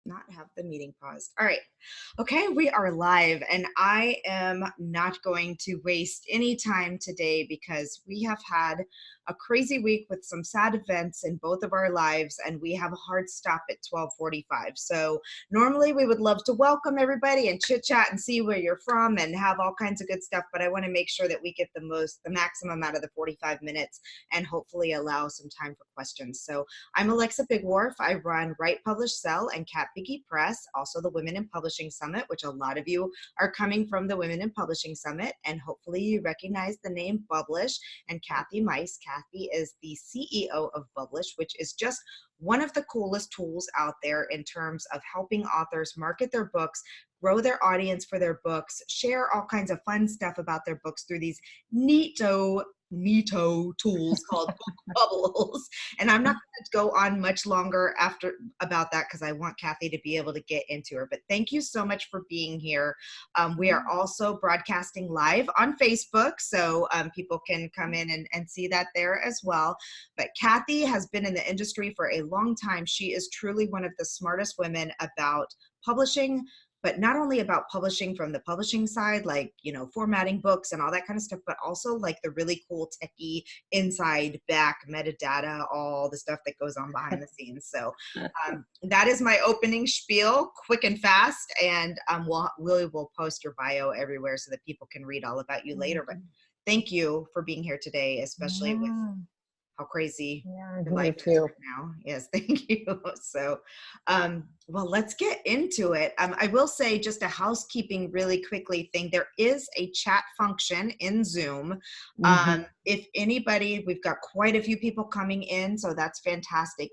not have the meeting paused. All right. Okay, we are live, and I am not going to waste any time today because we have had a crazy week with some sad events in both of our lives, and we have a hard stop at 12:45. So normally we would love to welcome everybody and chit chat and see where you're from and have all kinds of good stuff, but I want to make sure that we get the maximum out of the 45 minutes and hopefully allow some time for questions. So I'm Alexa Bigwarf. I run Write, Publish, Sell and Cat Biggie Press, also the Women in Publishing Summit, which a lot of you are coming from the Women in Publishing Summit, and hopefully you recognize the name Bublish and Kathy Mice. Kathy is the CEO of Bublish, which is just one of the coolest tools out there in terms of helping authors market their books, grow their audience for their books, share all kinds of fun stuff about their books through these neato tools called book bubbles. And I'm not going to go on much longer about that because I want Kathy to be able to get into her. But thank you so much for being here. We are also broadcasting live on Facebook, so people can come in and see that there as well. But Kathy has been in the industry for a long time. She is truly one of the smartest women about publishing, but not only about publishing from the publishing side, like, formatting books and all that kind of stuff, but also like the really cool techie inside back metadata, all the stuff that goes on behind the scenes. So that is my opening spiel, quick and fast. And we'll post your bio everywhere so that people can read all about you later. But thank you for being here today, especially with how crazy your life is right now. Yes, thank you. So, well, let's get into it. I will say just a housekeeping really quickly thing. There is a chat function in Zoom. If anybody, we've got quite a few people coming in, so that's fantastic.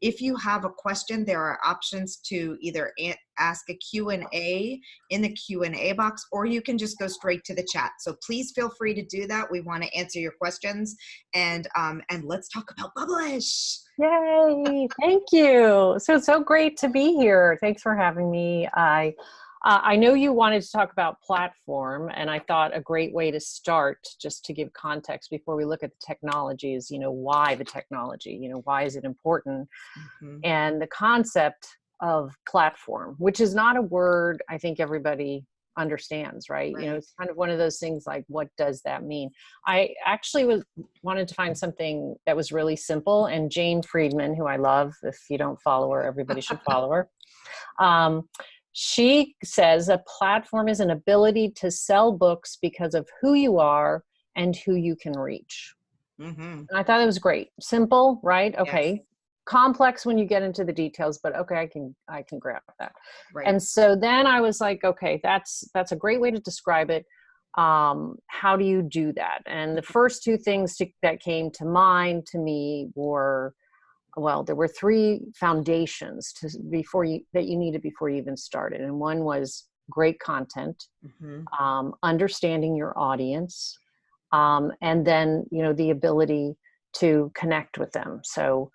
If you have a question, there are options to either ask a Q&A in the Q&A box, or you can just go straight to the chat. So please feel free to do that. We want to answer your questions, and let's talk about Bublish. Yay! Thank you. So it's so great to be here. Thanks for having me. I know you wanted to talk about platform, and I thought a great way to start, just to give context before we look at the technology, is, why the technology, why is it important? And the concept of platform, which is not a word I think everybody understands, right? It's kind of one of those things like, what does that mean? I actually wanted to find something that was really simple, and Jane Friedman, who I love, if you don't follow her, everybody should follow her. She says a platform is an ability to sell books because of who you are and who you can reach. And I thought it was great. Simple, right? Okay. Yes. Complex when you get into the details, but okay, I can grab that. Right. And so then I was like, okay, that's a great way to describe it. How do you do that? And the first two things that came to mind to me were, well, there were three foundations that you needed before you even started. And one was great content, understanding your audience, and then, the ability to connect with them. So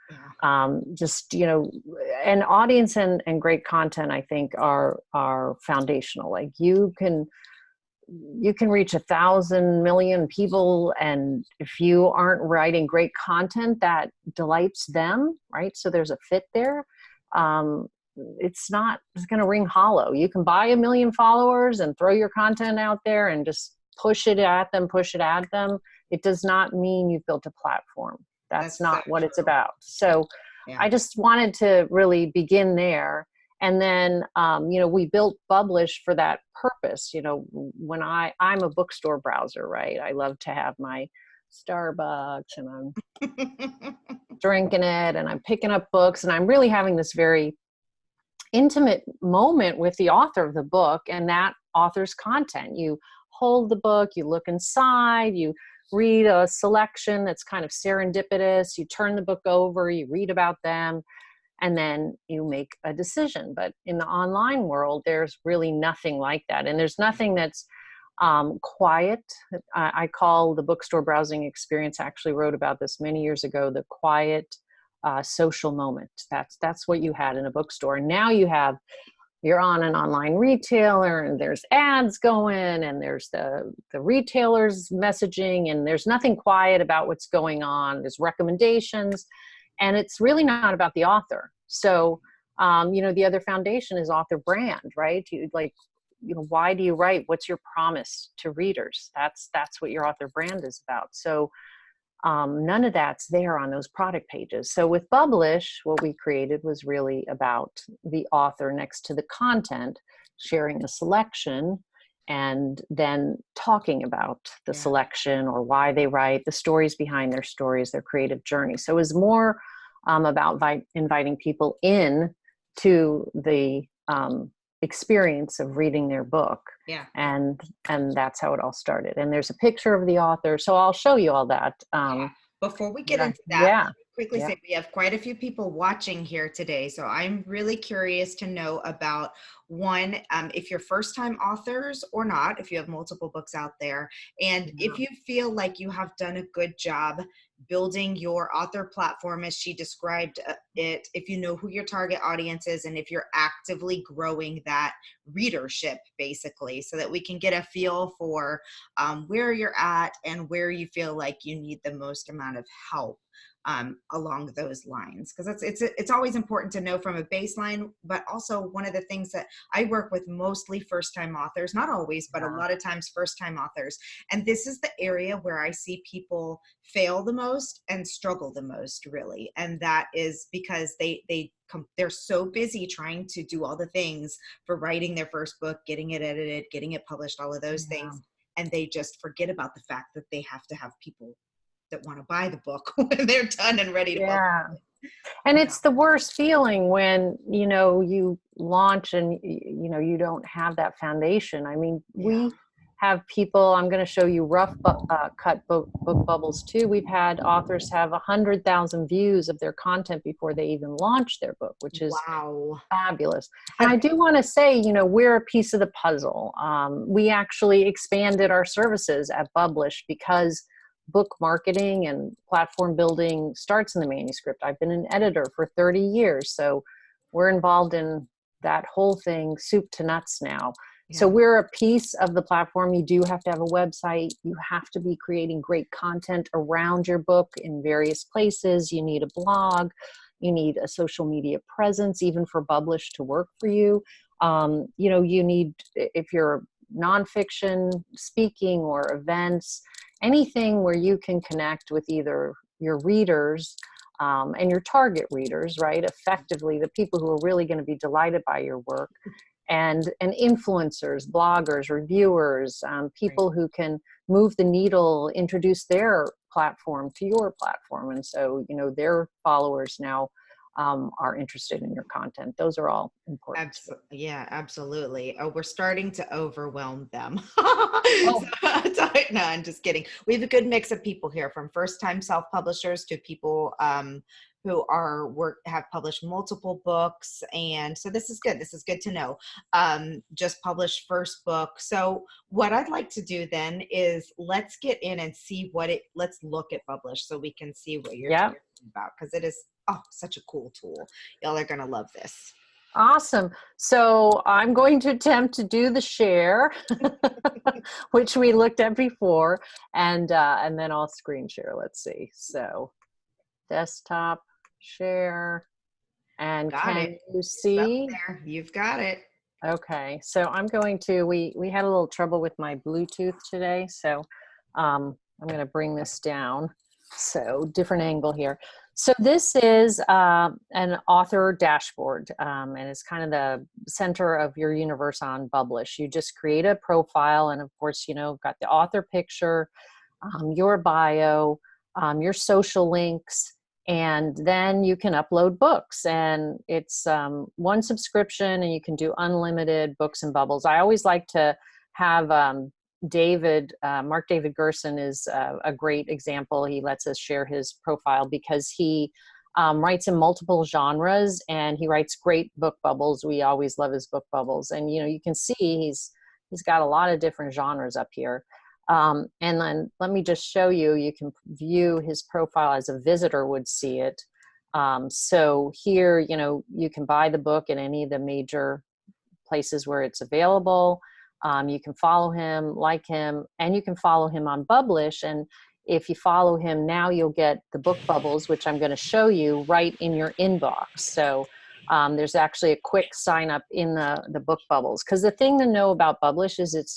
just, an audience and great content, I think are foundational. Like you can reach 1,000 million people, and if you aren't writing great content that delights them, right? So there's a fit there. It's going to ring hollow. You can buy 1 million followers and throw your content out there and just push it at them. It does not mean you've built a platform. That's not what it's about. So I just wanted to really begin there. And then, we built Bublish for that purpose. When I'm a bookstore browser, right? I love to have my Starbucks and I'm drinking it and I'm picking up books, and I'm really having this very intimate moment with the author of the book and that author's content. You hold the book, you look inside, you read a selection that's kind of serendipitous, you turn the book over, you read about them, and then you make a decision. But in the online world, there's really nothing like that. And there's nothing that's quiet. I call the bookstore browsing experience, I actually wrote about this many years ago, the quiet social moment. That's what you had in a bookstore. And now you're on an online retailer, and there's ads going, and there's the retailer's messaging, and there's nothing quiet about what's going on. There's recommendations, and it's really not about the author. So The other foundation is author brand, right? Why do you write? What's your promise to readers? That's what your author brand is about. So none of that's there on those product pages. So with Bublish, what we created was really about the author next to the content, sharing a selection, and then talking about the selection or why they write, the stories behind their stories, their creative journey. So it was more about inviting people in to the experience of reading their book. Yeah. And that's how it all started. And there's a picture of the author. So I'll show you all that. Before we get into that, quickly yeah. say we have quite a few people watching here today. So I'm really curious to know about one, if you're first time authors or not, if you have multiple books out there, and if you feel like you have done a good job building your author platform as she described it, if you know who your target audience is, and if you're actively growing that readership, basically, so that we can get a feel for where you're at and where you feel like you need the most amount of help along those lines, because it's always important to know from a baseline. But also, one of the things that I work with mostly first-time authors, not always, but a lot of times first-time authors, and this is the area where I see people fail the most and struggle the most, really. And that is because they're so busy trying to do all the things for writing their first book, getting it edited, getting it published, all of those things, and they just forget about the fact that they have to have people that want to buy the book when they're done and ready to publish it. And it's the worst feeling when, you launch and, you don't have that foundation. I mean, we have people, I'm going to show you rough cut book bubbles too. We've had authors have 100,000 views of their content before they even launch their book, which is fabulous. And I do want to say, we're a piece of the puzzle. We actually expanded our services at Bublish because book marketing and platform building starts in the manuscript. I've been an editor for 30 years, so we're involved in that whole thing, soup to nuts now. So we're a piece of the platform. You do have to have a website. You have to be creating great content around your book in various places. You need a blog. You need a social media presence, even for Bublish to work for you. You need, if you're nonfiction, speaking or events, anything where you can connect with either your readers and your target readers, right? Effectively, the people who are really going to be delighted by your work, and influencers, bloggers, reviewers, people who can move the needle, introduce their platform to your platform. And so, their followers now are interested in your content. Those are all important. Absolutely. Oh, we're starting to overwhelm them. Oh. No, I'm just kidding. We have a good mix of people here, from first-time self-publishers to people who have published multiple books. And so this is good. This is good to know. Just published first book. So what I'd like to do then is let's get in and see let's look at Bublish so we can see what you're talking about, because it is such a cool tool. Y'all are going to love this. Awesome. So I'm going to attempt to do the share, which we looked at before, and then I'll screen share. Let's see. So desktop share, and can you see? There. You've got it. Okay. So I'm going to, we had a little trouble with my Bluetooth today. So I'm going to bring this down. So different angle here. So this is an author dashboard, and it's kind of the center of your universe on Bublish. You just create a profile, and of course, got the author picture, your bio, your social links, and then you can upload books. And it's one subscription, and you can do unlimited books and bubbles. I always like to have Mark David Gerson is a great example. He lets us share his profile because he writes in multiple genres, and he writes great book bubbles. We always love his book bubbles. And, you can see he's got a lot of different genres up here. And then let me just show you, you can view his profile as a visitor would see it. So here, you can buy the book in any of the major places where it's available. You can follow him, like him, and you can follow him on Bublish. And if you follow him now, you'll get the book bubbles, which I'm going to show you right in your inbox. So There's actually a quick sign up in the book bubbles. Because the thing to know about Bublish is it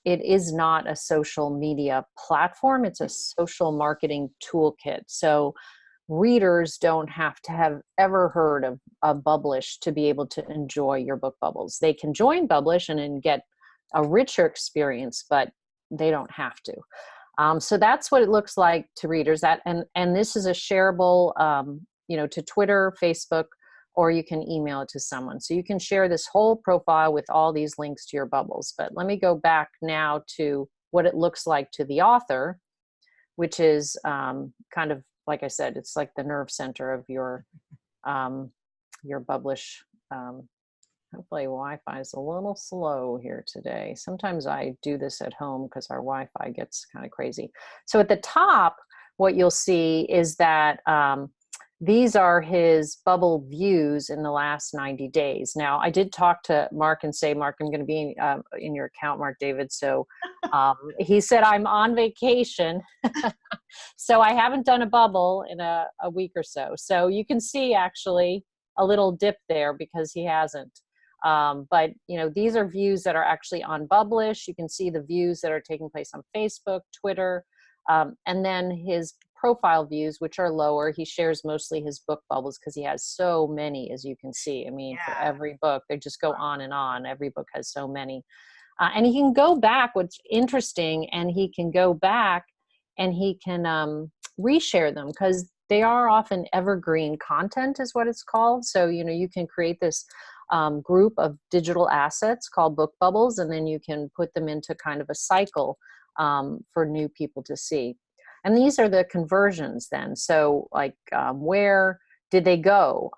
is not a social media platform. It's a social marketing toolkit. So readers don't have to have ever heard of Bublish to be able to enjoy your book bubbles. They can join Bublish and then get a richer experience, but they don't have to. So that's what it looks like to readers. And this is a shareable, to Twitter, Facebook, or you can email it to someone. So you can share this whole profile with all these links to your bubbles. But let me go back now to what it looks like to the author, which is kind of, like I said, it's like the nerve center of your Bublish. Hopefully Wi-Fi is a little slow here today. Sometimes I do this at home because our Wi-Fi gets kind of crazy. So at the top, what you'll see is that these are his bubble views in the last 90 days. Now, I did talk to Mark and say, Mark, I'm going to be in your account, Mark David. So he said, I'm on vacation. So I haven't done a bubble in a week or so. So you can see actually a little dip there because he hasn't. But these are views that are actually on Bublish. You can see the views that are taking place on Facebook, Twitter, and then his profile views, which are lower. He shares mostly his book bubbles because he has so many, as you can see. I mean, for every book, they just go on and on. Every book has so many. And he can go back, what's interesting, and he can go back and he can reshare them because they are often evergreen content is what it's called. So, you can create this group of digital assets called book bubbles, and then you can put them into kind of a cycle for new people to see. And these are the conversions then. So like where did they go?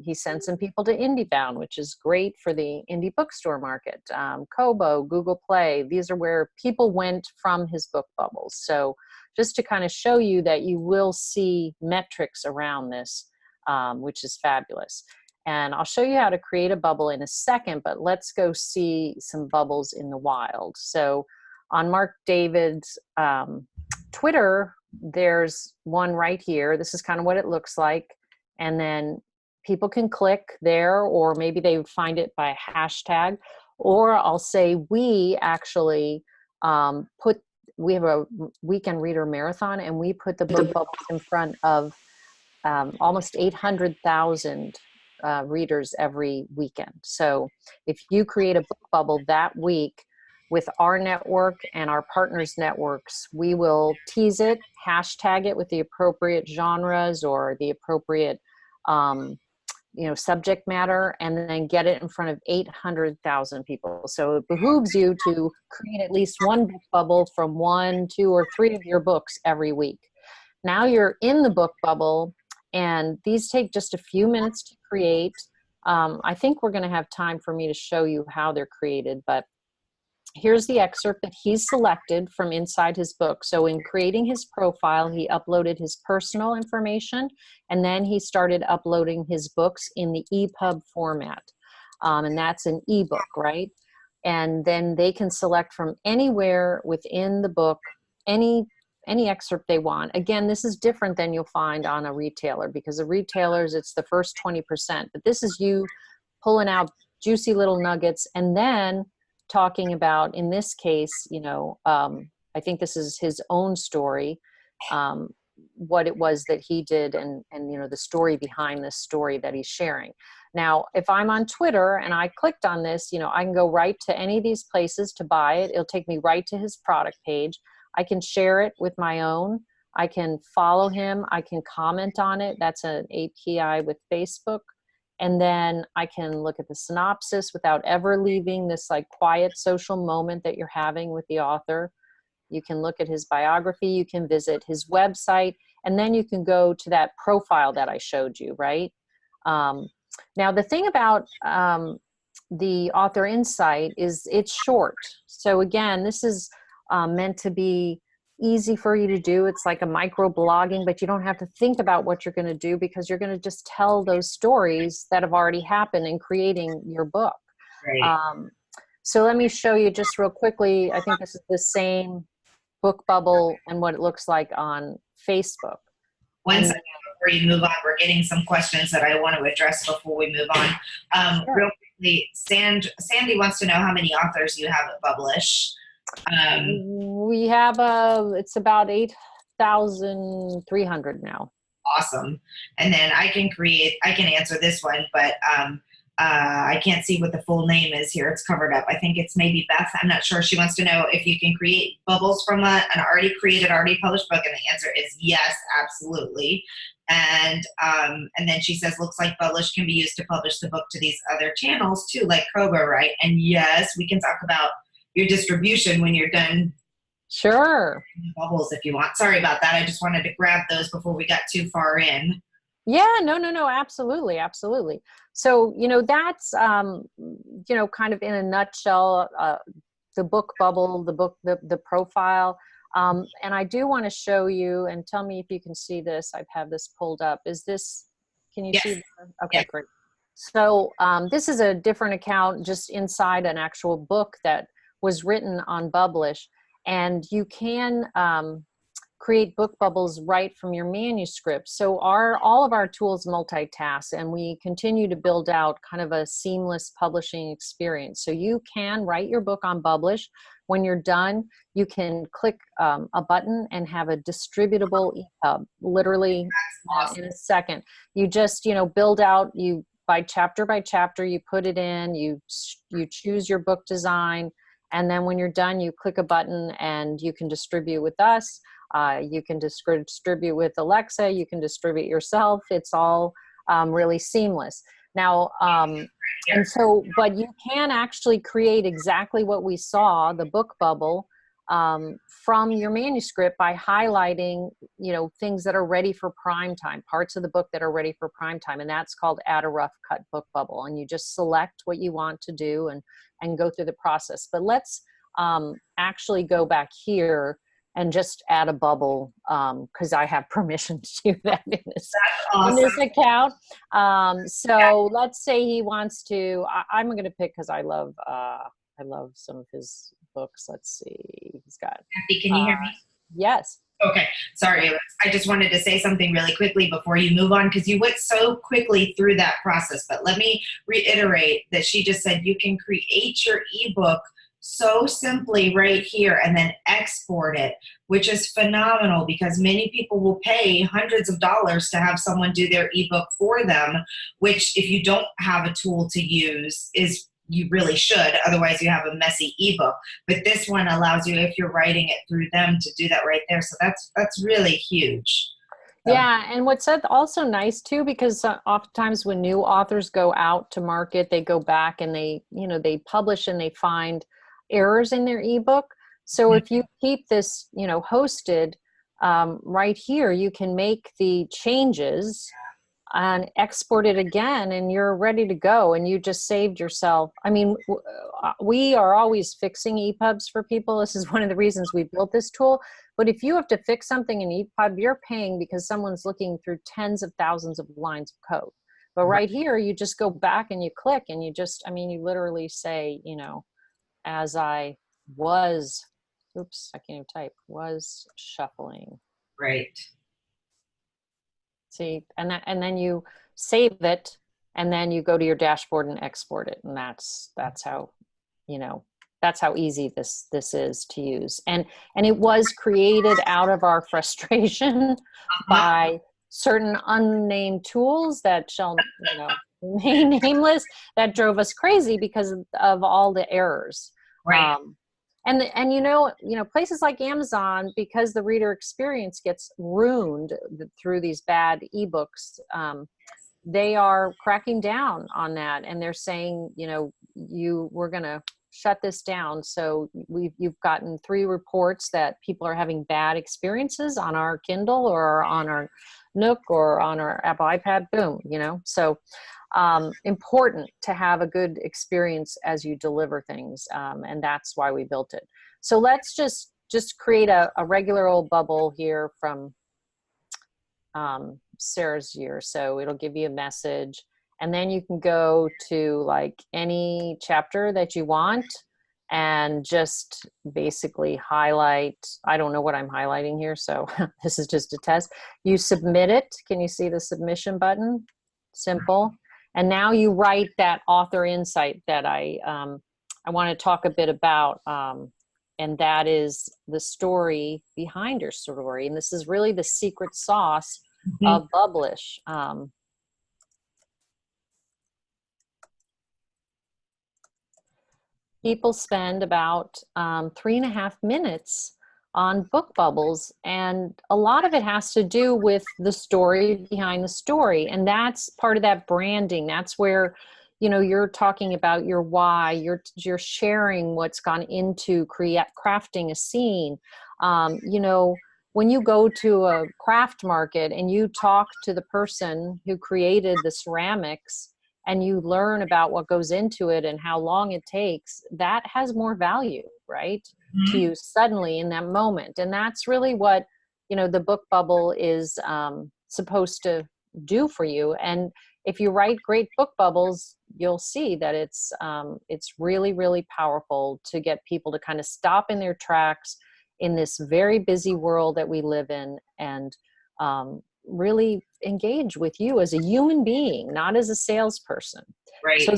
He sent some people to IndieBound, which is great for the indie bookstore market. Kobo, Google Play, these are where people went from his book bubbles. So just to kind of show you that you will see metrics around this, which is fabulous. And I'll show you how to create a bubble in a second, but let's go see some bubbles in the wild. So on Mark David's Twitter, there's one right here. This is kind of what it looks like. And then people can click there, or maybe they would find it by hashtag, or I'll say we actually we have a weekend reader marathon, and we put the book bubbles in front of almost 800,000 readers every weekend. So if you create a book bubble that week with our network and our partners' networks, we will tease it, hashtag it with the appropriate genres or the appropriate subject matter, and then get it in front of 800,000 people. So it behooves you to create at least one book bubble from 1, 2, or 3 of your books every week. Now you're in the book bubble, and these take just a few minutes to create. I think we're going to have time for me to show you how they're created, but here's the excerpt that he's selected from inside his book. So in creating his profile, he uploaded his personal information, and then he started uploading his books in the EPUB format. And that's an ebook, right? And then they can select from anywhere within the book, any excerpt they want. Again, this is different than you'll find on a retailer, because the retailers, it's the first 20%, but this is you pulling out juicy little nuggets and then talking about, in this case, I think this is his own story, what it was that he did, and the story behind this story that he's sharing. Now, if I'm on Twitter and I clicked on this, I can go right to any of these places to buy it. It'll take me right to his product page. I can share it with my own. I can follow him. I can comment on it. That's an API with Facebook. And then I can look at the synopsis without ever leaving this like quiet social moment that you're having with the author. You can look at his biography. You can visit his website. And then you can go to that profile that I showed you, right? Now, the thing about the author insight is it's short. So again, this is meant to be easy for you to do. It's like a micro blogging, but you don't have to think about what you're going to do, because you're going to just tell those stories that have already happened in creating your book. Right. So let me show you just real quickly. I think this is the same book bubble and what it looks like on Facebook. One second. before you move on, we're getting some questions that I want to address before we move on. Sure. Real quickly, Sandy wants to know how many authors you have at Bublish. We have it's about 8,300 now. Awesome. And then I can answer this one, but I can't see what the full name is here. It's covered up. I think it's maybe Beth. I'm not sure. She wants to know if you can create bubbles from an already created, already published book. And the answer is yes, absolutely. And then she says, looks like Bublish can be used to publish the book to these other channels too, like Kobo, right? And yes, we can talk about your distribution when you're done. Sure. Bubbles if you want. Sorry about that. I just wanted to grab those before we got too far in. Yeah, no, absolutely, absolutely. So, that's, kind of in a nutshell, the book bubble, the profile. And I do want to show you, and tell me if you can see this. I have this pulled up. Can you see? Okay, yes. Great. So this is a different account just inside an actual book that was written on Bublish. And you can create book bubbles right from your manuscript. So all of our tools multitask, and we continue to build out kind of a seamless publishing experience. So you can write your book on Bublish. When you're done, you can click a button and have a distributable EPUB, literally in a second. You just, build out, by chapter, you put it in, you choose your book design, and then when you're done, you click a button and you can distribute with us. You can distribute with Alexa. You can distribute yourself. It's all really seamless. Now, but you can actually create exactly what we saw, the book bubble, from your manuscript by highlighting, things that are ready for prime time, parts of the book that are ready for prime time. And that's called add a rough cut book bubble. And you just select what you want to do and go through the process. But let's actually go back here and just add a bubble, because I have permission to do that in this account. So let's say he wants to, I'm going to pick, because I love some of his books. Let's see, he's got. Can you hear me? Yes. Okay, sorry. I just wanted to say something really quickly before you move on, because you went so quickly through that process. But let me reiterate that she just said you can create your ebook so simply right here and then export it, which is phenomenal, because many people will pay hundreds of dollars to have someone do their ebook for them, which if you don't have a tool to use you really should. Otherwise you have a messy ebook. But this one allows you, if you're writing it through them, to do that right there. So that's really huge. Yeah, and what's also nice too, because oftentimes when new authors go out to market, they go back and they publish and they find errors in their ebook. So if you keep this, hosted right here, you can make the changes and export it again, and you're ready to go, and you just saved yourself. I mean, we are always fixing EPUBs for people. This is one of the reasons we built this tool. But if you have to fix something in EPUB, you're paying because someone's looking through tens of thousands of lines of code. But right here, you just go back and you click, and you literally say, as I was, oops, I can't even type, was shuffling. Right. See, and then you save it, and then you go to your dashboard and export it. And that's how, that's how easy this is to use. And it was created out of our frustration by certain unnamed tools that shall, remain nameless, that drove us crazy because of all the errors. Right. And places like Amazon, because the reader experience gets ruined through these bad ebooks, they are cracking down on that, and they're saying, we're going to shut this down. So you've gotten 3 reports that people are having bad experiences on our Kindle or on our Nook or on our Apple iPad. Boom, so. Important to have a good experience as you deliver things, and that's why we built it. So let's just create a regular old bubble here from Sarah's year. So it'll give you a message, and then you can go to like any chapter that you want, and just basically highlight. I don't know what I'm highlighting here, so this is just a test. You submit it. Can you see the submission button? Simple. And now you write that author insight that I want to talk a bit about, and that is the story behind your story. And this is really the secret sauce of Bublish. People spend about 3.5 minutes on book bubbles, and a lot of it has to do with the story behind the story, and that's part of that branding. That's where, you know, you're talking about your why, you're sharing what's gone into crafting a scene. You know, when you go to a craft market and you talk to the person who created the ceramics, and you learn about what goes into it and how long it takes, that has more value, right? To you suddenly in that moment. And that's really what, you know, the book bubble is supposed to do for you. And if you write great book bubbles, you'll see that it's really, really powerful to get people to kind of stop in their tracks in this very busy world that we live in, and really engage with you as a human being, not as a salesperson. Right. So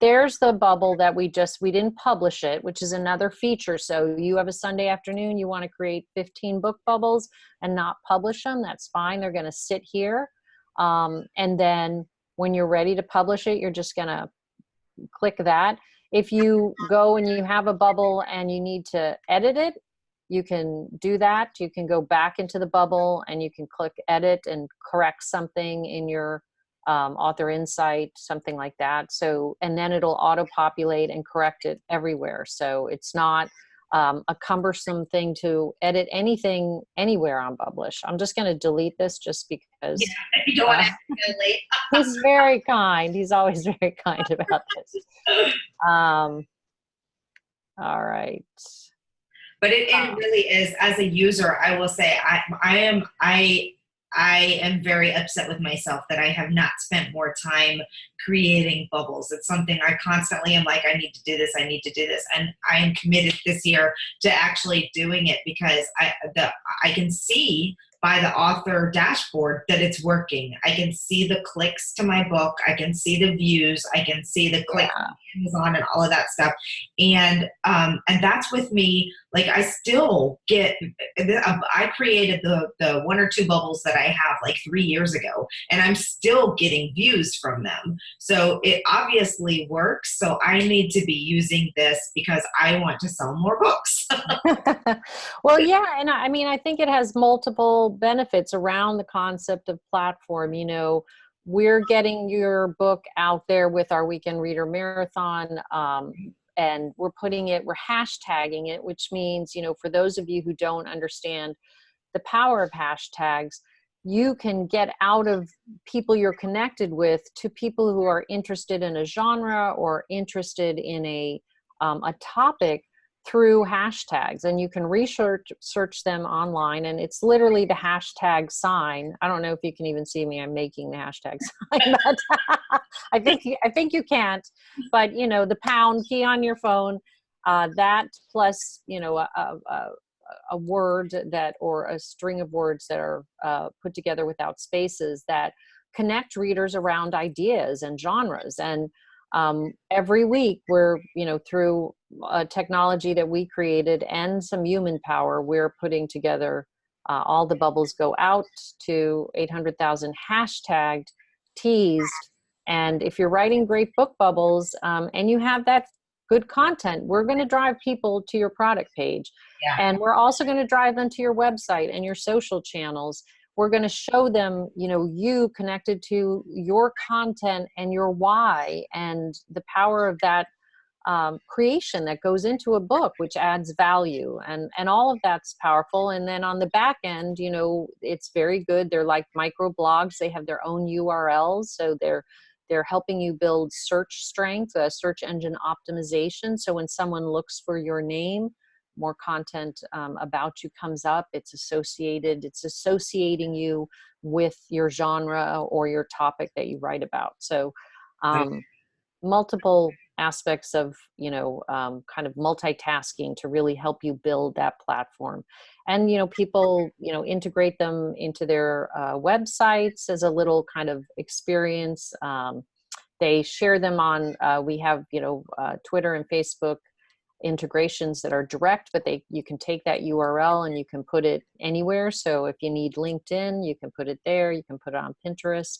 there's the bubble that we didn't publish it, which is another feature. So you have a Sunday afternoon, you want to create 15 book bubbles and not publish them, that's fine. They're going to sit here. And then when you're ready to publish it, you're just going to click that. If you go and you have a bubble and you need to edit it, you can do that. You can go back into the bubble and you can click edit and correct something in your author insight, something like that. So, and then it'll auto-populate and correct it everywhere. So it's not a cumbersome thing to edit anything anywhere on Bublish. I'm just going to delete this just because you don't want to delete. He's very kind. He's always very kind about this. All right. But it really is, as a user, I will say I am very upset with myself that I have not spent more time creating bubbles. It's something I constantly am like, I need to do this, I need to do this. And I am committed this year to actually doing it, because I can see by the author dashboard that it's working. I can see the clicks to my book. I can see the views. I can see the clicks on Amazon and all of that stuff. And that's with me. Like, I still get, I created the 1 or 2 bubbles that I have like 3 years ago, and I'm still getting views from them. So it obviously works. So I need to be using this because I want to sell more books. Well, yeah. And I mean, I think it has multiple benefits around the concept of platform. You know, we're getting your book out there with our Weekend Reader Marathon, and we're hashtagging it, which means, you know, for those of you who don't understand the power of hashtags, you can get out of people you're connected with to people who are interested in a genre or interested in a topic through hashtags, and you can search them online, and it's literally the hashtag sign. I don't know if you can even see me. I'm making the hashtag sign, but I think you can't. But you know, the pound key on your phone, that plus, you know, a word that, or a string of words that are put together without spaces, that connect readers around ideas and genres. And every week we're, you know, through technology that we created and some human power, we're putting together all the bubbles go out to 800,000 hashtagged, teased. And if you're writing great book bubbles and you have that good content, we're going to drive people to your product page. Yeah. And we're also going to drive them to your website and your social channels. We're going to show them, you know, you connected to your content and your why, and the power of that creation that goes into a book, which adds value, and all of that's powerful. And then on the back end, you know, it's very good. They're like micro blogs. They have their own URLs. So they're helping you build search strength, search engine optimization. So when someone looks for your name, more content about you comes up. It's associating you with your genre or your topic that you write about. So multiple aspects of, kind of multitasking to really help you build that platform. And, people, integrate them into their websites as a little kind of experience. They share them on, we have, Twitter and Facebook integrations that are direct, but you can take that URL and you can put it anywhere. So if you need LinkedIn, you can put it there. You can put it on Pinterest.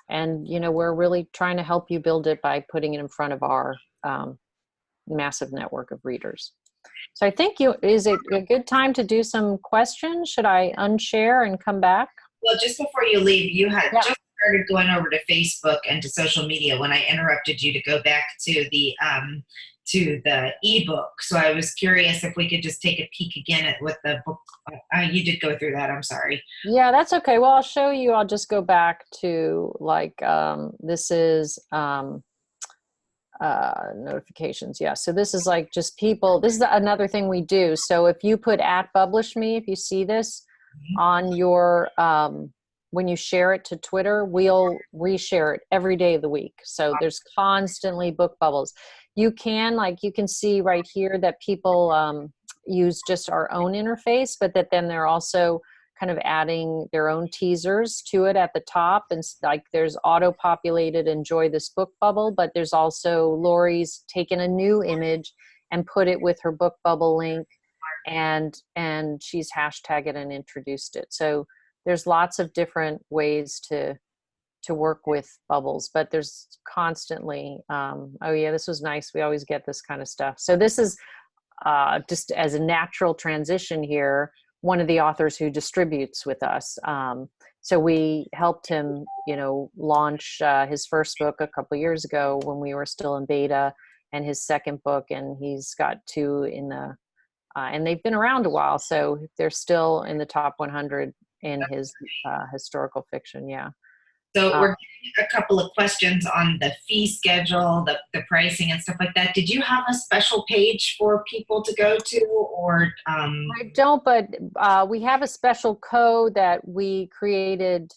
And, we're really trying to help you build it by putting it in front of our massive network of readers. So I think is it a good time to do some questions? Should I unshare and come back? Well, just before you leave, you had Yeah. just started going over to Facebook and to social media when I interrupted you to go back to the ebook. So I was curious if we could just take a peek again at what the book. You did go through that. I'm sorry. Yeah, that's okay. Well, I'll show you. I'll just go back to this is notifications. Yeah. So this is like just people. This is another thing we do. So if you put @Bublish Me, if you see this on your when you share it to Twitter, we'll reshare it every day of the week. So there's constantly book bubbles. You can see right here that people use just our own interface, but that then they're also kind of adding their own teasers to it at the top. And there's auto-populated enjoy this book bubble, but there's also Lori's taken a new image and put it with her book bubble link, and she's hashtagged it and introduced it. So there's lots of different ways to work with bubbles, but there's constantly, oh yeah, this was nice. We always get this kind of stuff. So this is just as a natural transition here, one of the authors who distributes with us. So we helped him, launch his first book a couple of years ago when we were still in beta, and his second book, and he's got 2 in the, and they've been around a while, so they're still in the top 100 in his historical fiction. Yeah. So we're getting a couple of questions on the fee schedule, the pricing and stuff like that. Did you have a special page for people to go to, or? I don't, but we have a special code that we created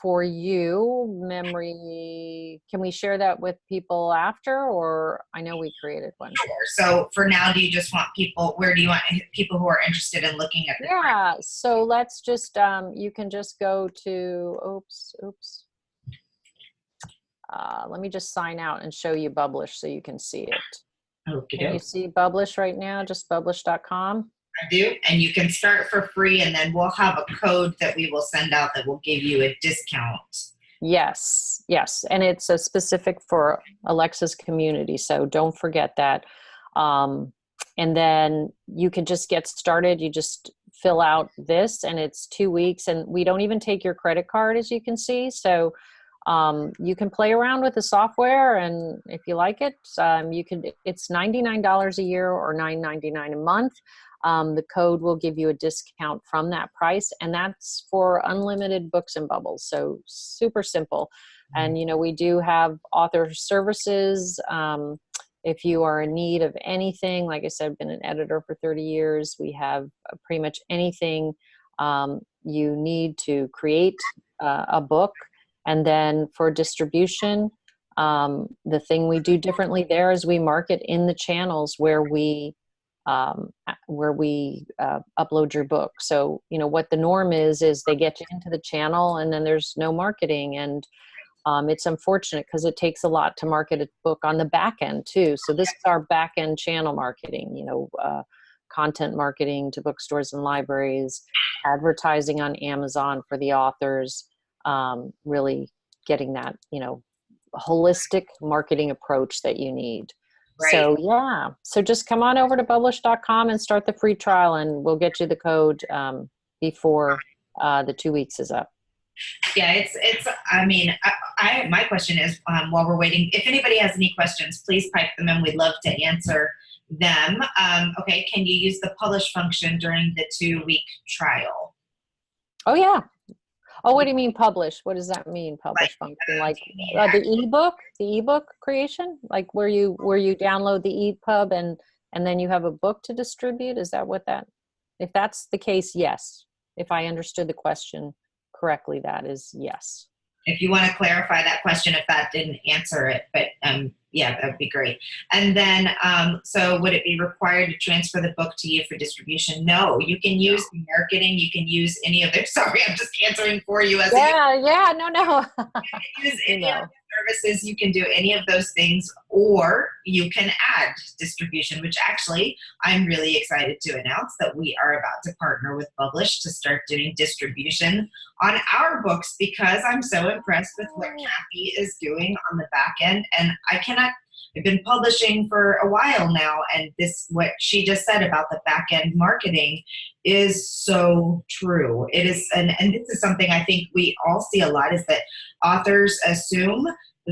for you. Memory, can we share that with people after, or I know we created one. Sure. So for now, do you just want people, where do you want people who are interested in looking at the Yeah, so let's just, you can just go to, oops. Let me just sign out and show you Bublish so you can see it. Okay. Can you see Bublish right now? Just bublish.com. I do. And you can start for free, and then we'll have a code that we will send out that will give you a discount. Yes. And it's a specific for Alexa's community, so don't forget that. And then you can just get started. You just fill out this, and it's 2 weeks, and we don't even take your credit card, as you can see. So you can play around with the software, and if you like it, it's $99 a year or $9.99 a month. The code will give you a discount from that price, and that's for unlimited books and bubbles. So super simple. And, we do have author services. If you are in need of anything, like I said, I've been an editor for 30 years. We have pretty much anything you need to create a book. And then for distribution, the thing we do differently there is we market in the channels where we upload your book. So, what the norm is they get you into the channel and then there's no marketing. And it's unfortunate because it takes a lot to market a book on the back end too. So this is our back end channel marketing, content marketing to bookstores and libraries, advertising on Amazon for the authors, really getting that, holistic marketing approach that you need. Right. So yeah, so just come on over to bublish.com and start the free trial, and we'll get you the code before the 2 weeks is up. Yeah, my question is, while we're waiting, if anybody has any questions, please pipe them in. We'd love to answer them. Okay, can you use the publish function during the 2-week trial? Oh yeah. Oh, what do you mean publish? What does that mean, publish function? Like the ebook creation? Like where you download the EPUB and then you have a book to distribute? Is that what that, if that's the case, yes. If I understood the question correctly, that is yes. if you want to clarify that question, if that didn't answer it, but yeah, that would be great. And then, so would it be required to transfer the book to you for distribution? No, you can use marketing. You can use any of their, sorry, I'm just answering for you as no. use any of the services. You can do any of those things, or you can add distribution, which actually I'm really excited to announce that we are about to partner with Bublish to start doing distribution on our books, because I'm so impressed with what Kathy is doing on the back end. And I've been publishing for a while now, and what she just said about the back end marketing is so true. It is, and this is something I think we all see a lot, is that authors assume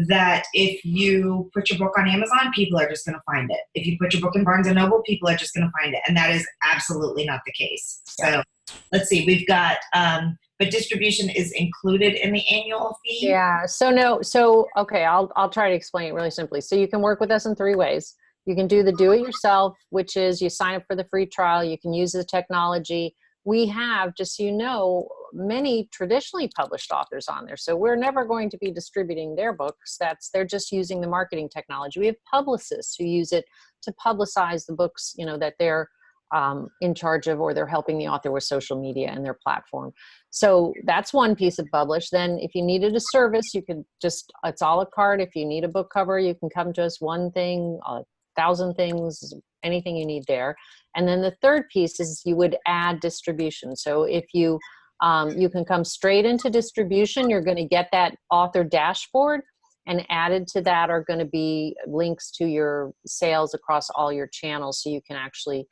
that if you put your book on Amazon, people are just going to find it. If you put your book in Barnes and Noble, people are just going to find it. And that is absolutely not the case. So let's see, we've got, but distribution is included in the annual fee? Yeah, okay, I'll try to explain it really simply. So you can work with us in 3 ways. You can do the do-it-yourself, which is you sign up for the free trial. You can use the technology. We have, just so you know, many traditionally published authors on there. So we're never going to be distributing their books. They're just using the marketing technology. We have publicists who use it to publicize the books, that they're in charge of, or they're helping the author with social media and their platform. So that's one piece of Bublish. Then if you needed a service, you could just, it's a la carte. If you need a book cover, you can come to us, one thing, 1,000 things, anything you need there. And then the third piece is you would add distribution. So if you can come straight into distribution, you're going to get that author dashboard, and added to that are going to be links to your sales across all your channels, so you can actually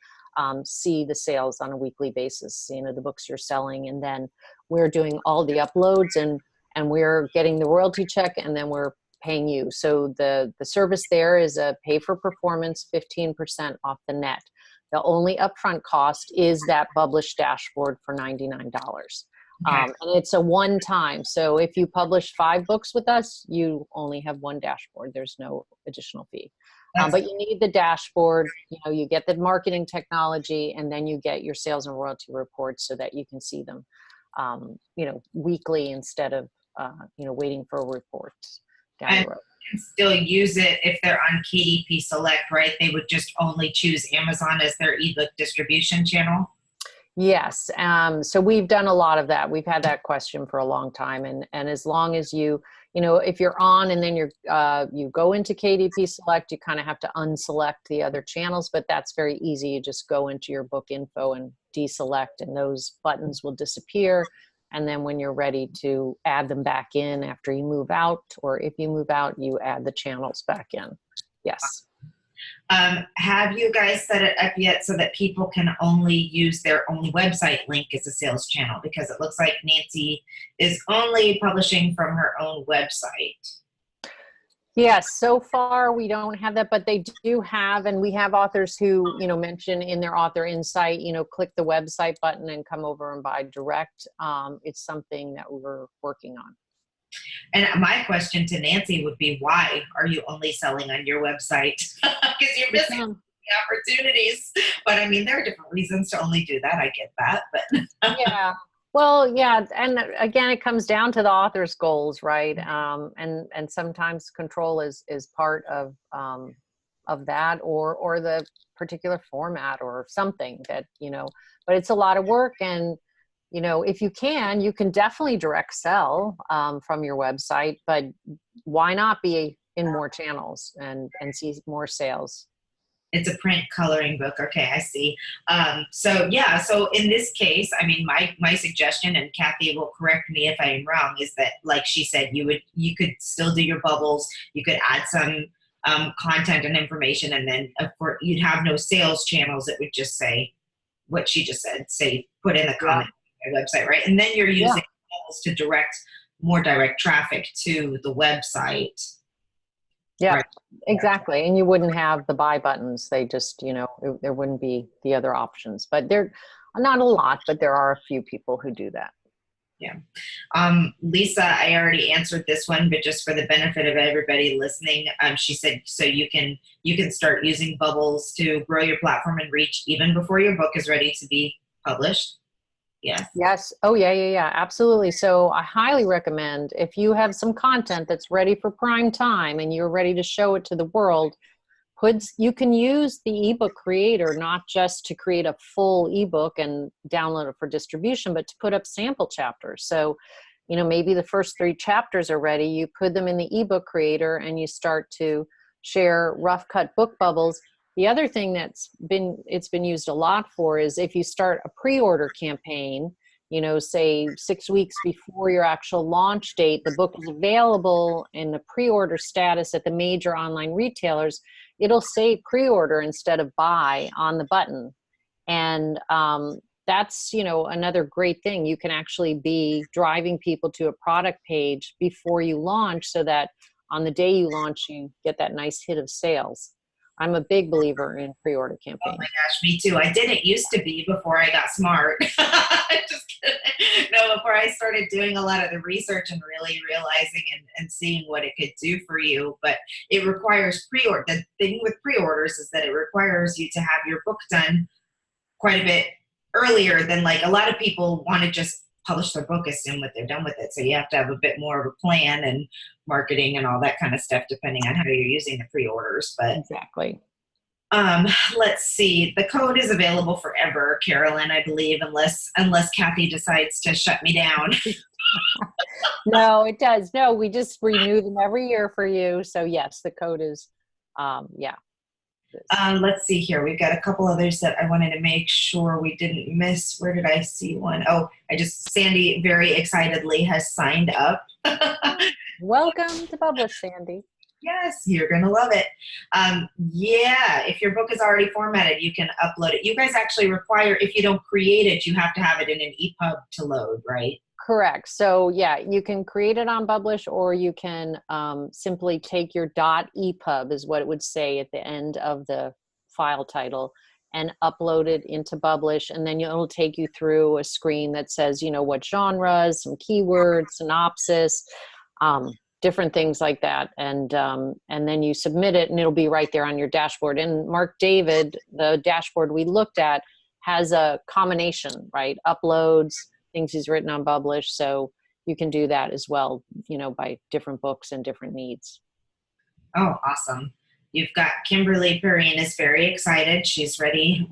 see the sales on a weekly basis, the books you're selling. And then we're doing all the uploads, and we're getting the royalty check, and then we're paying you. So the service there is a pay for performance, 15% off the net. The only upfront cost is that Bublish dashboard for $99. And it's a one-time. So if you publish 5 books with us, you only have one dashboard. There's no additional fee. But you need the dashboard, you get the marketing technology, and then you get your sales and royalty reports so that you can see them, weekly, instead of, waiting for a report down the road. Can still use it if they're on KDP Select, right? They would just only choose Amazon as their ebook distribution channel. Yes. So we've done a lot of that. We've had that question for a long time. And as long as if you're on and then you go into KDP Select, you kind of have to unselect the other channels, but that's very easy. You just go into your book info and deselect, and those buttons will disappear. And then when you're ready to add them back in after you move out, or if you move out, you add the channels back in. Yes. Have you guys set it up yet so that people can only use their own website link as a sales channel? Because it looks like Nancy is only publishing from her own website. Yes, so far we don't have that, but they do have, and we have authors who, mention in their author insight, click the website button and come over and buy direct. It's something that we're working on. And my question to Nancy would be, why are you only selling on your website? Because you're missing the opportunities. But I mean, there are different reasons to only do that. I get that, but yeah. Well, yeah, and again, it comes down to the author's goals, right? And sometimes control is part of that, or the particular format or something that But it's a lot of work, and if you can definitely direct sell from your website, but why not be in more channels and see more sales? It's a print coloring book. Okay, I see. So in this case, I mean, my suggestion, and Kathy will correct me if I am wrong, is that, like she said, you could still do your bubbles. You could add some content and information, and then of course you'd have no sales channels. It would just say what she just said. Say, put in the comment on my website, right? And then you're using bubbles to direct more direct traffic to the website. Yeah, right. Exactly. And you wouldn't have the buy buttons. They just, there wouldn't be the other options. But they're not a lot, but there are a few people who do that. Yeah. Lisa, I already answered this one, but just for the benefit of everybody listening, she said, so you can start using bubbles to grow your platform and reach even before your book is ready to be published. Yes. Yes. Oh, yeah, yeah, yeah, absolutely. So I highly recommend if you have some content that's ready for prime time and you're ready to show it to the world, you can use the ebook creator not just to create a full ebook and download it for distribution, but to put up sample chapters. So, maybe the first 3 chapters are ready. You put them in the ebook creator and you start to share rough cut book bubbles. The other thing it's been used a lot for is if you start a pre-order campaign, say 6 weeks before your actual launch date, the book is available in the pre-order status at the major online retailers. It'll say pre-order instead of buy on the button. And that's, another great thing. You can actually be driving people to a product page before you launch so that on the day you launch, you get that nice hit of sales. I'm a big believer in pre-order Oh campaigns. my gosh, me too. I didn't used to be before I got smart. Just kidding. No, before I started doing a lot of the research and really realizing and seeing what it could do for you. But it requires pre-order. The thing with pre-orders is that it requires you to have your book done quite a bit earlier than, like, a lot of people want to just publish their book as soon as they're done with it. So you have to have a bit more of a plan and marketing and all that kind of stuff depending on how you're using the pre-orders. But exactly. Let's see. The code is available forever, Carolyn, I believe, unless Kathy decides to shut me down. No, it does. No, we just renew them every year for you. So yes, the code is, yeah. Let's see here. We've got a couple others that I wanted to make sure we didn't miss. Where did I see one? Oh, Sandy very excitedly has signed up. Welcome to Bublish, Sandy. Yes, you're going to love it. Yeah, if your book is already formatted, you can upload it. You guys actually require, if you don't create it, you have to have it in an EPUB to load, right? Correct. So yeah, you can create it on Bublish, or you can simply take your .epub is what it would say at the end of the file title and upload it into Bublish. And then it'll take you through a screen that says, what genres, some keywords, synopsis, different things like that. And then you submit it and it'll be right there on your dashboard. And Mark David, the dashboard we looked at, has a combination, right? Uploads, things he's written on Bublish. So you can do that as well, by different books and different needs. Oh, awesome. You've got Kimberly Perrine is very excited. She's ready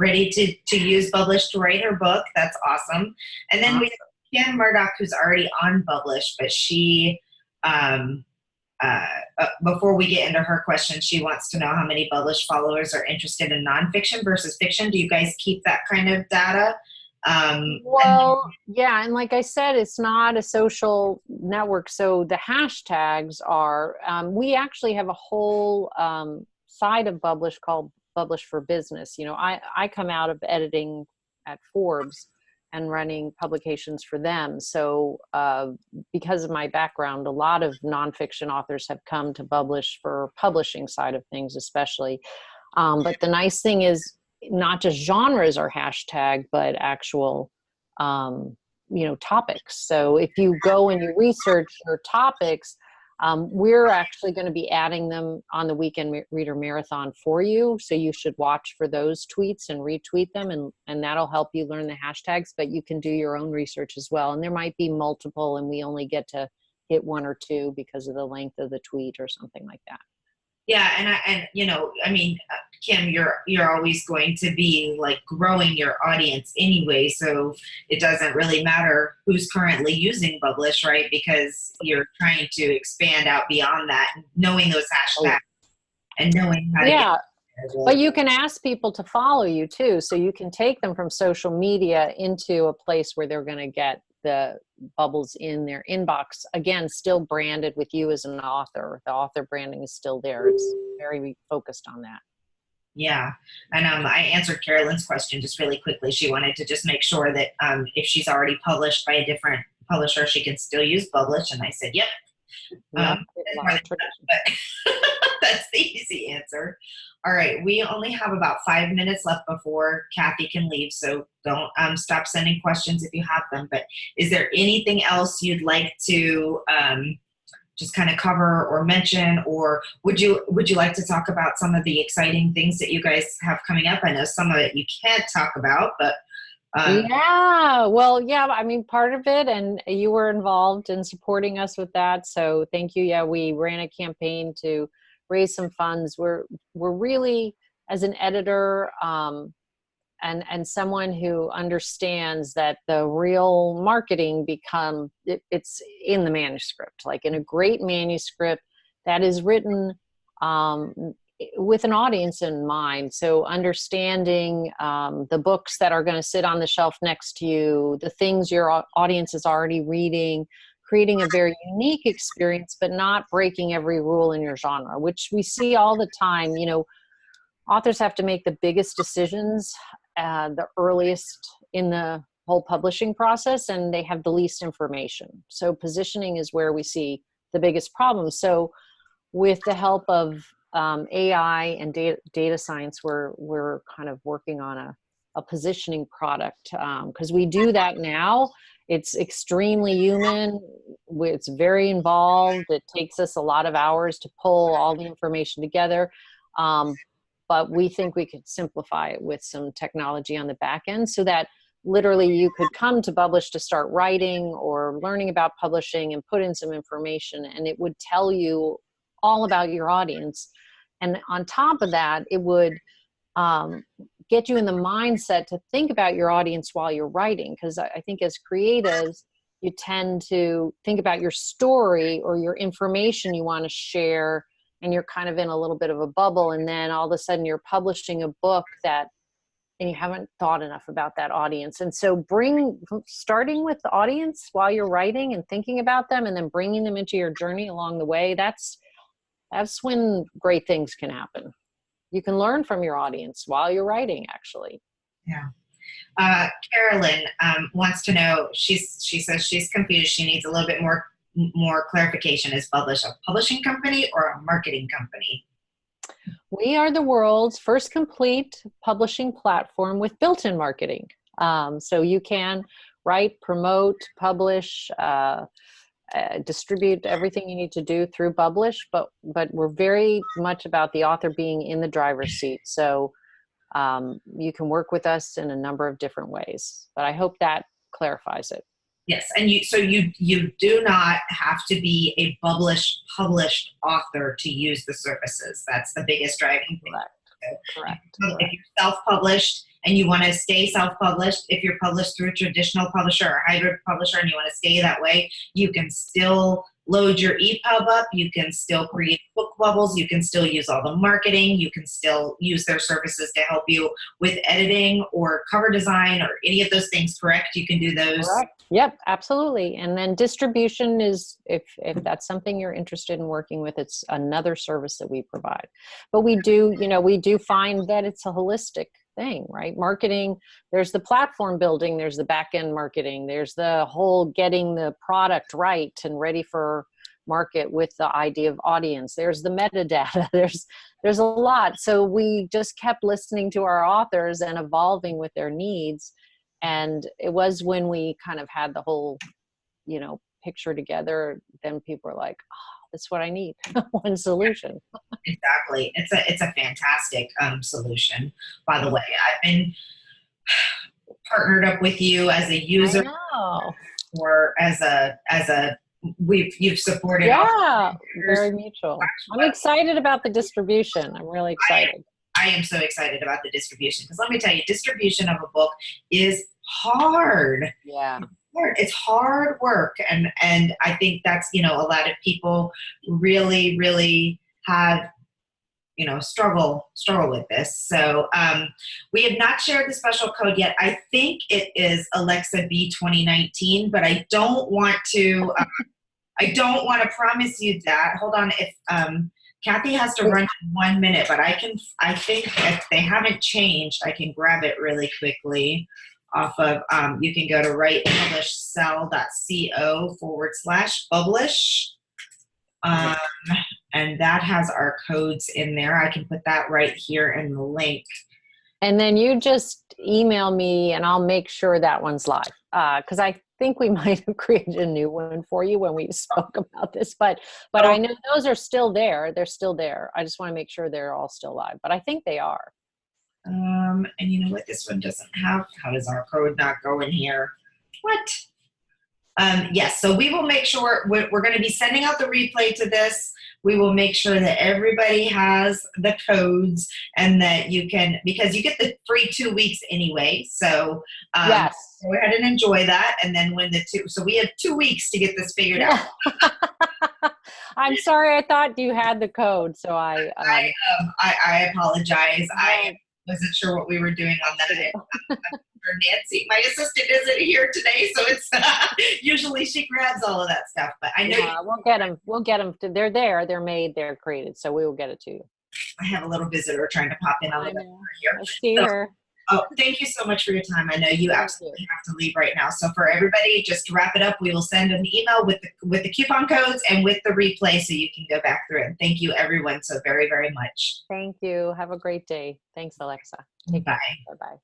to use Bublish to write her book. That's awesome. And then we have Ken Murdoch, who's already on Bublish, but she, before we get into her question, she wants to know how many Bublish followers are interested in nonfiction versus fiction. Do you guys keep that kind of data? Well, yeah. And like I said, it's not a social network. So the hashtags are, we actually have a whole side of Bublish called Bublish for Business. I come out of editing at Forbes and running publications for them. So because of my background, a lot of nonfiction authors have come to Bublish for publishing side of things, especially. But the nice thing is, not just genres are hashtagged, but actual, topics. So if you go and you research your topics, we're actually going to be adding them on the Weekend Reader Marathon for you. So you should watch for those tweets and retweet them, and that'll help you learn the hashtags, but you can do your own research as well. And there might be multiple, and we only get to hit 1 or 2 because of the length of the tweet or something like that. Yeah, Kim, you're always going to be like growing your audience anyway, so it doesn't really matter who's currently using Bublish, right? Because you're trying to expand out beyond that, knowing those hashtags and knowing how to get But you can ask people to follow you too, so you can take them from social media into a place where they're going to get the bubbles in their inbox. Again, still branded with you as an author. The author branding is still there. It's very focused on that. Yeah. And I answered Carolyn's question just really quickly. She wanted to just make sure that if she's already published by a different publisher, she can still use Bublish. And I said, yep. But that's the easy answer. All right. We only have about 5 minutes left before Kathy can leave. So don't stop sending questions if you have them. But is there anything else you'd like to just kind of cover or mention, or would you like to talk about some of the exciting things that you guys have coming up? I know some of it you can't talk about, but Yeah, well, yeah, I mean, part of it, and you were involved in supporting us with that. So thank you. Yeah, we ran a campaign to raise some funds. We're really, as an editor, and someone who understands that the real marketing it's in the manuscript, like in a great manuscript that is written um, with an audience in mind. So understanding the books that are going to sit on the shelf next to you, the things your audience is already reading, creating a very unique experience, but not breaking every rule in your genre, which we see all the time. Authors have to make the biggest decisions the earliest in the whole publishing process, and they have the least information. So positioning is where we see the biggest problem. So with the help of AI and data science, we're kind of working on a positioning product, because we do that now. It's extremely human. It's very involved. It takes us a lot of hours to pull all the information together. But we think we could simplify it with some technology on the back end, so that literally you could come to Bublish to start writing or learning about publishing and put in some information, and it would tell you all about your audience. And on top of that, it would get you in the mindset to think about your audience while you're writing. Because I think as creatives, you tend to think about your story or your information you want to share, and you're kind of in a little bit of a bubble, and then all of a sudden you're publishing a book and you haven't thought enough about that audience. And so starting with the audience while you're writing and thinking about them, and then bringing them into your journey along the way, that's when great things can happen. You can learn from your audience while you're writing, actually. Yeah. Carolyn wants to know, she says she's confused. She needs a little bit more clarification. Is Bublish a publishing company or a marketing company? We are the world's first complete publishing platform with built-in marketing. So you can write, promote, publish, distribute everything you need to do through Bublish, but we're very much about the author being in the driver's seat. So you can work with us in a number of different ways, but I hope that clarifies it. Yes, and you do not have to be a published author to use the services. That's the biggest driving thing. Correct. If you're self-published and you want to stay self-published, if you're published through a traditional publisher or a hybrid publisher and you want to stay that way, you can still load your EPUB up. You can still create book bubbles. You can still use all the marketing. You can still use their services to help you with editing or cover design or any of those things, correct? You can do those. Correct. Yep, absolutely. And then distribution is, if that's something you're interested in working with, it's another service that we provide. But we do find that it's a holistic thing, right? Marketing, there's the platform building, there's the back end marketing, there's the whole getting the product right and ready for market with the idea of audience, there's the metadata, there's a lot. So we just kept listening to our authors and evolving with their needs. And it was when we kind of had the whole, picture together, then people were like, oh, that's what I need. One solution. Exactly. It's a fantastic solution. By the way, I've been partnered up with you as a user or as a you've supported. Yeah, very mutual. I'm excited about the distribution. I'm really excited. I am so excited about the distribution, because let me tell you, distribution of a book is hard. Yeah. It's hard work. And I think that's, a lot of people really, really have, struggle with this. So we have not shared the special code yet. I think it is Alexa B 2019, but I don't want to promise you that. Hold on. If Kathy has to run in 1 minute, but I think if they haven't changed, I can grab it really quickly off of, you can go to writepublishsell.co/Bublish. And that has our codes in there. I can put that right here in the link. And then you just email me and I'll make sure that one's live. Because I think we might have created a new one for you when we spoke about this, but I know those are still there. They're still there. I just want to make sure they're all still live, but I think they are. And you know what? This one doesn't have, how does our code not go in here? What? Yes, so we will make sure we're going to be sending out the replay to this. We will make sure that everybody has the codes and that you can, because you get the free 2 weeks anyway. So Yes. go ahead and enjoy that. And then when so we have 2 weeks to get this figured out. I'm sorry. I thought you had the code. So I apologize. I wasn't sure what we were doing on that. Nancy, my assistant, isn't here today, so it's usually she grabs all of that stuff. But I know we'll get them. We'll get them. They're there. They're made. They're created. So we will get it to you. I have a little visitor trying to pop in on the here. I see her. Oh, thank you so much for your time. I know you absolutely have to leave right now. So for everybody, just to wrap it up, we will send an email with the coupon codes and with the replay so you can go back through it. Thank you, everyone, so very, very much. Thank you. Have a great day. Thanks, Alexa. Bye. Bye-bye.